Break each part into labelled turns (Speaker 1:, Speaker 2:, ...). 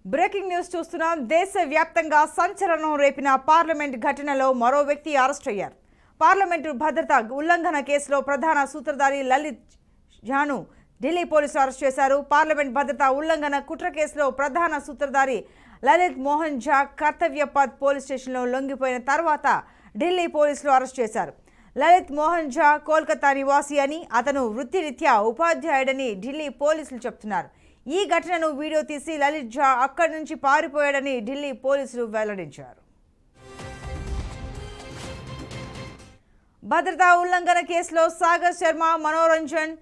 Speaker 1: Breaking news చూస్తున్నాం. దేశవ్యాప్తంగా సంచలనం రేపిన పార్లమెంట్ ఘటనలో మరో వ్యక్తి అరెస్ట్ అయ్యారు. పార్లమెంటు భద్రతా ఉల్లంఘన కేసులో ప్రధాన సూత్రధారి లలిత్ ఝాను ఢిల్లీ పోలీసులు అరెస్ట్ చేశారు. పార్లమెంట్ భద్రతా ఉల్లంఘన కుట్ర కేసులో ప్రధాన సూత్రధారి లలిత్ మోహన్ ఝా కర్తవ్య పథ్ పోలీస్ స్టేషన్లో లొంగిపోయిన తర్వాత ఢిల్లీ పోలీసులు అరెస్ట్ చేశారు. లలిత్ మోహన్ ఝా కోల్కతా నివాసి అని, అతను వృత్తిరీత్యా ఉపాధ్యాయుడని ఢిల్లీ పోలీసులు చెబుతున్నారు. ఈ ఘటనను వీడియో తీసి లలిత్ ఝా అక్కడి నుంచి పారిపోయాడని ఢిల్లీ పోలీసులు వెల్లడించారు. భద్రతా ఉల్లంఘన కేసులో సాగర్ శర్మ, మనోరంజన్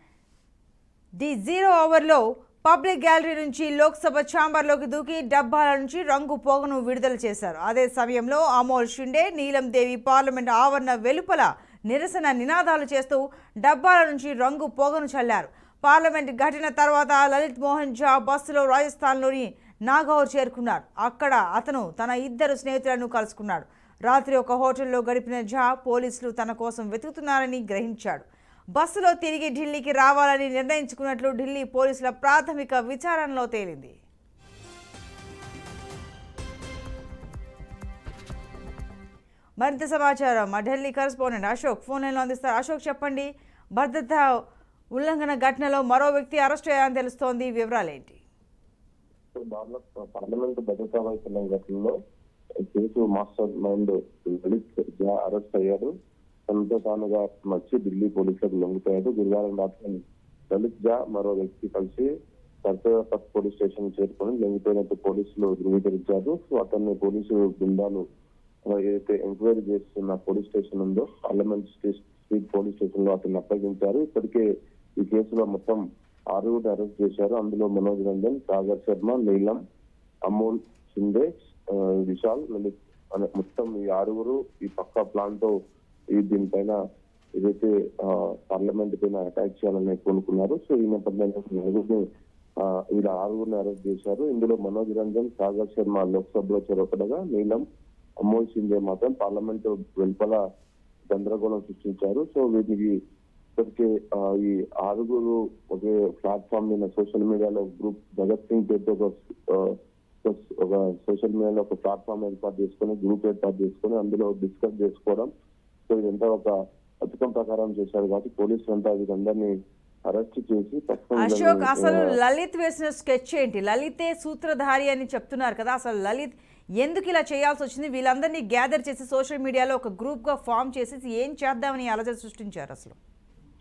Speaker 1: ది 0 ఓవర్లో పబ్లిక్ గ్యాలరీ నుంచి లోక్సభ ఛాంబర్లోకి దూకి డబ్బాల నుంచి రంగు పొగను విడుదల చేశారు. అదే సమయంలో అమోల్ షిండే, నీలం దేవి పార్లమెంట్ ఆవరణ వెలుపల నిరసన నినాదాలు చేస్తూ డబ్బాల నుంచి రంగు పొగను చల్లారు. పార్లమెంట్ ఘటన తర్వాత లలిత్ మోహన్ ఝా బస్సులో రాజస్థాన్లోని నాగౌర్ చేరుకున్నారు. అక్కడ అతను తన 2 స్నేహితులను కలుసుకున్నాడు. రాత్రి ఒక హోటల్లో గడిపిన ఝా పోలీసులు తన కోసం వెతుకుతున్నారని గ్రహించాడు. బస్సులో తిరిగి ఢిల్లీకి రావాలని నిర్ణయించుకున్నట్లు ఢిల్లీ పోలీసుల ప్రాథమిక విచారణలో తేలింది. మరింత సమాచారం మా ఢిల్లీ కరెస్పాండెంట్ అశోక్ ఫోన్ లైన్లో అందిస్తారు. అశోక్, చెప్పండి, భద్రతా ఉల్లంఘన ఘటనలో మరో వ్యక్తి అరెస్ట్ అయ్యారని తెలుస్తోంది, వివరాలు ఏంటి?
Speaker 2: పార్లమెంట్ భద్రతా వైఫల్యం ఘటనలో కేసు మాస్టర్ మైండ్ లలిత్ ఝా అరెస్ట్ అయ్యారు. తనతో తానుగా వచ్చి ఢిల్లీ పోలీసులకు లొంగిపోయాడు. గురువారం రాత్రి లలిత్ ఝా మరో వ్యక్తి కలిసి కర్తవ్య పథ్ పోలీస్ స్టేషన్ చేరుకొని లొంగిపోయినట్టు పోలీసులు ధృవీకరించారు. సో అతన్ని పోలీసు బృందాలు ఏదైతే ఎంక్వైరీ చేస్తున్న పోలీస్ స్టేషన్ ఉందో పార్లమెంట్ స్ట్రీట్ పోలీస్ స్టేషన్ లో అతన్ని అప్పగించారు. ఇప్పటికే ఈ కేసులో మొత్తం 6 అరెస్ట్ చేశారు. అందులో మనోజ్ రంజన్, సాగర్ శర్మ, నీలం, అమోల్ షిండే, విశాల్, లలిత్ అనే మొత్తం ఈ 6 ఈ పక్కా ప్లాన్ తో దీనిపైన ఏదైతే పార్లమెంట్ పైన అటాక్ చేయాలని కోరుకున్నారు. సో ఈ నేపథ్యంలో వీళ్ళ 6 అరెస్ట్ చేశారు. ఇందులో మనోజ్ రంజన్, సాగర్ శర్మ లోక్సభలో చేరొకటగా, నీలం, అమోల్ షిండే మాత్రం పార్లమెంట్ వెలుపల గందరగోళం సృష్టించారు. సో వీటికి ఇప్పటికే ఈ 6 ఒకే ప్లాట్ఫామ్ మీద సోషల్ మీడియాలో గ్రూప్ భగత్ సింగ్ పేరుతో ఒక సోషల్ మీడియాలో ఒక ప్లాట్ఫామ్ ఏర్పాటు చేసుకుని గ్రూప్ ఏర్పాటు చేసుకుని అందులో డిస్కస్ చేసుకోవడం. సో ఇదంతా ఒక పథకం ప్రకారం చేశారు కాబట్టి పోలీసులు అంతా వీరందరినీ అరెస్ట్ చేసి
Speaker 1: అశోక్, అసలు లలిత్ వేసిన స్కెచ్ ఏంటి? లలితే సూత్రధారి అని చెప్తున్నారు కదా, అసలు లలిత్ ఎందుకు ఇలా చేయాల్సి వచ్చింది? వీళ్ళందరినీ గ్యాదర్ చేసి సోషల్ మీడియాలో ఒక గ్రూప్ గా ఫామ్ చేసి ఏం చేద్దామని అలజడి సృష్టించారు అసలు?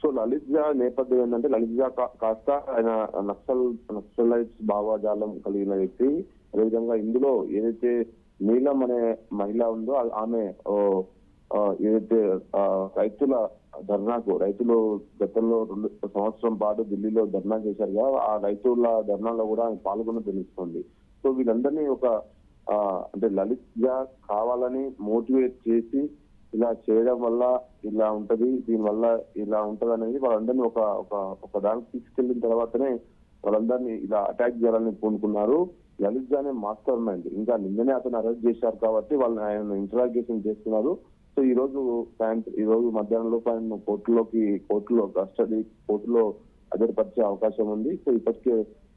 Speaker 2: సో లలిత్ ఝా నేపథ్యం ఏంటంటే, లలిత్ ఝా కాస్త ఆయన నక్సలైట్స్ భావజాలం కలిగిన వ్యక్తి. అదేవిధంగా ఇందులో ఏదైతే నీలం అనే మహిళ ఉందో ఆమె ఏదైతే రైతుల ధర్నాకు రైతులు గతంలో 2 సంవత్సరం పాటు ఢిల్లీలో ధర్నా చేశారు కదా, ఆ రైతుల ధర్నాలో కూడా ఆయన పాల్గొన్న తెలుస్తుంది. సో వీళ్ళందరినీ ఒక అంటే లలిత్ ఝా కావాలని మోటివేట్ చేసి ఇలా చేయడం వల్ల ఇలా ఉంటది, దీని వల్ల ఇలా ఉంటది అనేది వాళ్ళందరినీ ఒక దానికి తీసుకెళ్లిన తర్వాతనే వాళ్ళందరినీ ఇలా అటాక్ చేయాలని పూనుకున్నారు. లలిత్ ఝానే మాస్టర్ మైండ్. ఇంకా నిన్ననే అతను అరెస్ట్ చేశారు కాబట్టి వాళ్ళని ఆయన ఇంటరాగేషన్ చేస్తున్నారు. సో ఈ రోజు మధ్యాహ్నంలోపు ఆయన కోర్టులో కోర్టులో హాజరుపరిచే అవకాశం ఉంది. సో ఇప్పటికే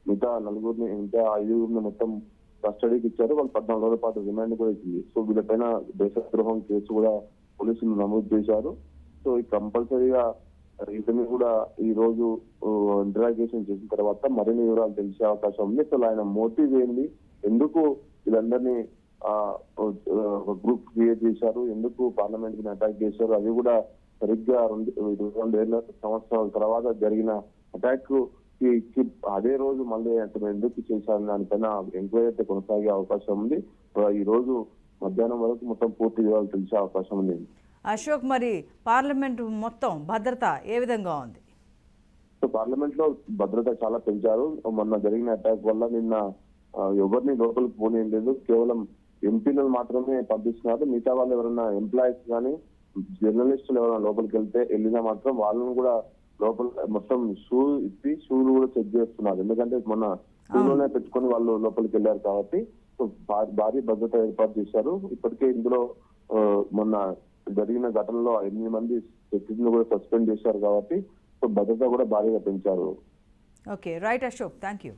Speaker 2: మిగతా 5 మొత్తం కస్టడీకి ఇచ్చారు. వాళ్ళు 14 రోజుల పాటు రిమాండ్ కూడా ఇచ్చింది. సో వీళ్ళపైన దేశద్రోహం కేసు కూడా పోలీసులు నమోదు చేశారు. సో కంపల్సరీగా ఇతన్ని కూడా ఈ రోజు ఇంటరాగేషన్ చేసిన తర్వాత మరిన్ని వివరాలు తెలిసే అవకాశం ఉంది. సో ఆయన మోటివ్ ఏంది, ఎందుకు వీళ్ళందరినీ గ్రూప్ క్రియేట్ చేశారు, ఎందుకు పార్లమెంట్ ని అటాక్ చేశారు, అది కూడా సరిగ్గా 2 సంవత్సరాల తర్వాత జరిగిన అటాక్ అదే రోజు మళ్ళీ అతను ఎందుకు చేశారు దానిపైన ఎంక్వైరీ అయితే కొనసాగే అవకాశం ఉంది. ఈ రోజు మధ్యాహ్నం వరకు మొత్తం పూర్తి వివరాలు తెలిసే అవకాశం ఉంది.
Speaker 1: అశోక్, మరి పార్లమెంట్ మొత్తం భద్రత ఏ విధంగా ఉంది?
Speaker 2: సో పార్లమెంట్ లో భద్రత చాలా పెంచారు. మొన్న జరిగిన అటాక్ వల్ల నిన్న ఎవరిని లోపలికి పోనీయలేదు. కేవలం ఎంపీలను మాత్రమే పంపిస్తున్నారు. మిగతా వాళ్ళు ఎవరైనా ఎంప్లాయీస్ కానీ జర్నలిస్టులు ఎవరైనా లోపలికి వెళ్ళినా మాత్రం వాళ్ళని కూడా లోపల మొత్తం షూలు కూడా చెక్ చేస్తున్నారు. ఎందుకంటే మొన్న షూలోనే పెట్టుకొని వాళ్ళు లోపలికి వెళ్ళారు కాబట్టి భారీ భద్రత ఏర్పాటు చేశారు. ఇప్పటికే ఇందులో మొన్న జరిగిన ఘటనలో 8 మంది సెక్యూరిటీని కూడా సస్పెండ్ చేశారు కాబట్టి భద్రత కూడా భారీగా పెంచారు.
Speaker 1: Okay, right Ashok, thank you.